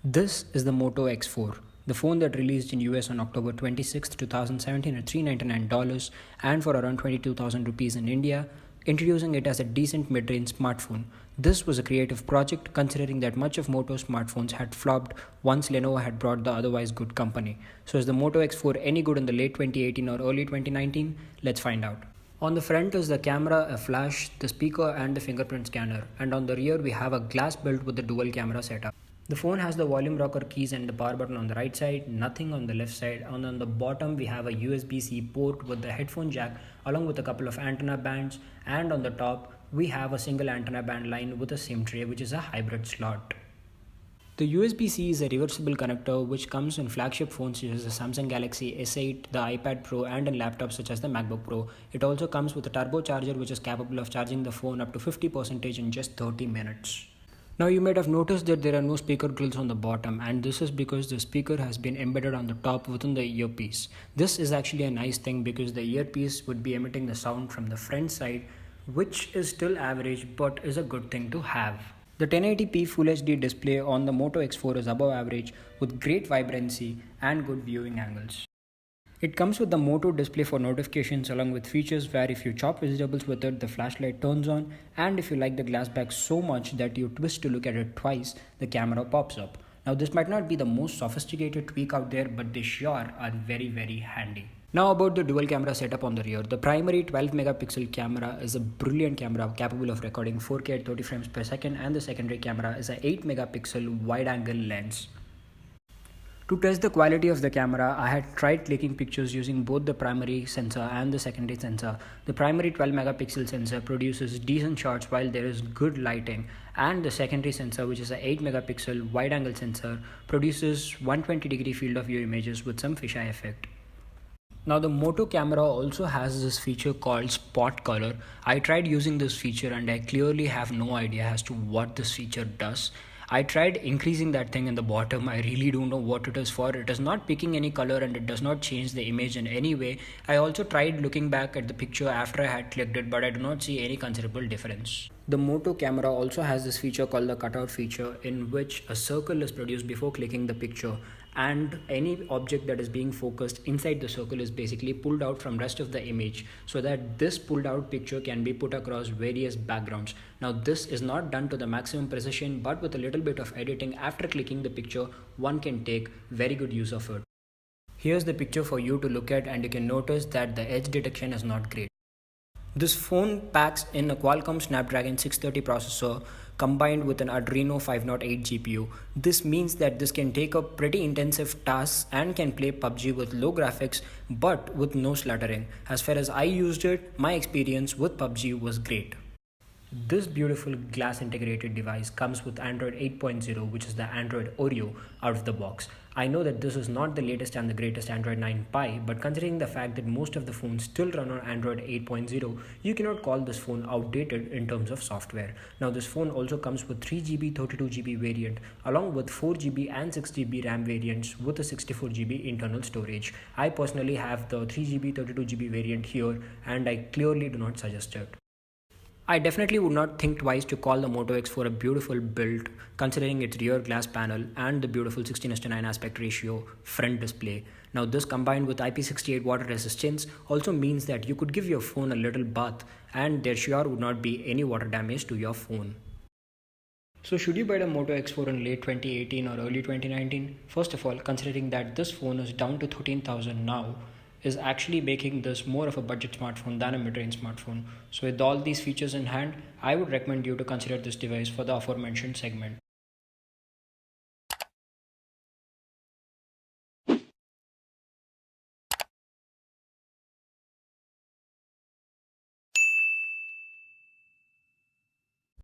This is the Moto X4, the phone that released in US on October 26, 2017 at $399 and for around 22,000 rupees in India, introducing it as a decent mid-range smartphone. This was a creative project considering that much of Moto's smartphones had flopped once Lenovo had brought the otherwise good company. So is the Moto X4 any good in the late 2018 or early 2019? Let's find out. On the front is the camera, a flash, the speaker and the fingerprint scanner, and on the rear we have a glass built with the dual camera setup. The phone has the volume rocker keys and the power button on the right side, nothing on the left side, and on the bottom we have a USB-C port with the headphone jack along with a couple of antenna bands, and on the top we have a single antenna band line with a SIM tray which is a hybrid slot. The USB-C is a reversible connector which comes in flagship phones such as the Samsung Galaxy S8, the iPad Pro and in laptops such as the MacBook Pro. It also comes with a turbocharger which is capable of charging the phone up to 50% in just 30 minutes. Now you might have noticed that there are no speaker grills on the bottom, and this is because the speaker has been embedded on the top within the earpiece. This is actually a nice thing because the earpiece would be emitting the sound from the front side, which is still average but is a good thing to have. The 1080p Full HD display on the Moto X4 is above average with great vibrancy and good viewing angles. It comes with the Moto display for notifications along with features where if you chop vegetables with it, the flashlight turns on, and if you like the glass back so much that you twist to look at it twice, the camera pops up. Now this might not be the most sophisticated tweak out there, but they sure are very handy. Now about the dual camera setup on the rear. The primary 12 megapixel camera is a brilliant camera capable of recording 4K at 30 frames per second, and the secondary camera is a 8 megapixel wide angle lens. To test the quality of the camera, I had tried clicking pictures using both the primary sensor and the secondary sensor. The primary 12 megapixel sensor produces decent shots while there is good lighting, and the secondary sensor, which is a 8 megapixel wide angle sensor, produces 120-degree field of view images with some fisheye effect. Now the Moto camera also has this feature called spot color. I tried using this feature and I clearly have no idea as to what this feature does. I tried increasing that thing in the bottom. I really don't know what it is for. It is not picking any color and it does not change the image in any way. I also tried looking back at the picture after I had clicked it, but I do not see any considerable difference. The Moto camera also has this feature called the cutout feature, in which a circle is produced before clicking the picture, and any object that is being focused inside the circle is basically pulled out from rest of the image so that this pulled out picture can be put across various backgrounds. Now this is not done to the maximum precision, but with a little bit of editing after clicking the picture, one can take very good use of it. Here's the picture for you to look at, and you can notice that the edge detection is not great. This phone packs in a Qualcomm Snapdragon 630 processor combined with an Adreno 508 GPU. This means that this can take up pretty intensive tasks and can play PUBG with low graphics but with no sluttering. As far as I used it, my experience with PUBG was great. This beautiful glass integrated device comes with Android 8.0, which is the Android Oreo out of the box. I know that this is not the latest and the greatest Android 9 Pie, but considering the fact that most of the phones still run on Android 8.0, you cannot call this phone outdated in terms of software. Now this phone also comes with 3GB 32GB variant along with 4GB and 6GB RAM variants with a 64GB internal storage. I personally have the 3GB 32GB variant here and I clearly do not suggest it. I definitely would not think twice to call the Moto X4 a beautiful build considering its rear glass panel and the beautiful 16:9 aspect ratio front display. Now this combined with IP68 water resistance also means that you could give your phone a little bath and there sure would not be any water damage to your phone. So should you buy the Moto X4 in late 2018 or early 2019? First of all, considering that this phone is down to 13,000 now, is actually making this more of a budget smartphone than a mid-range smartphone. So with all these features in hand, I would recommend you to consider this device for the aforementioned segment.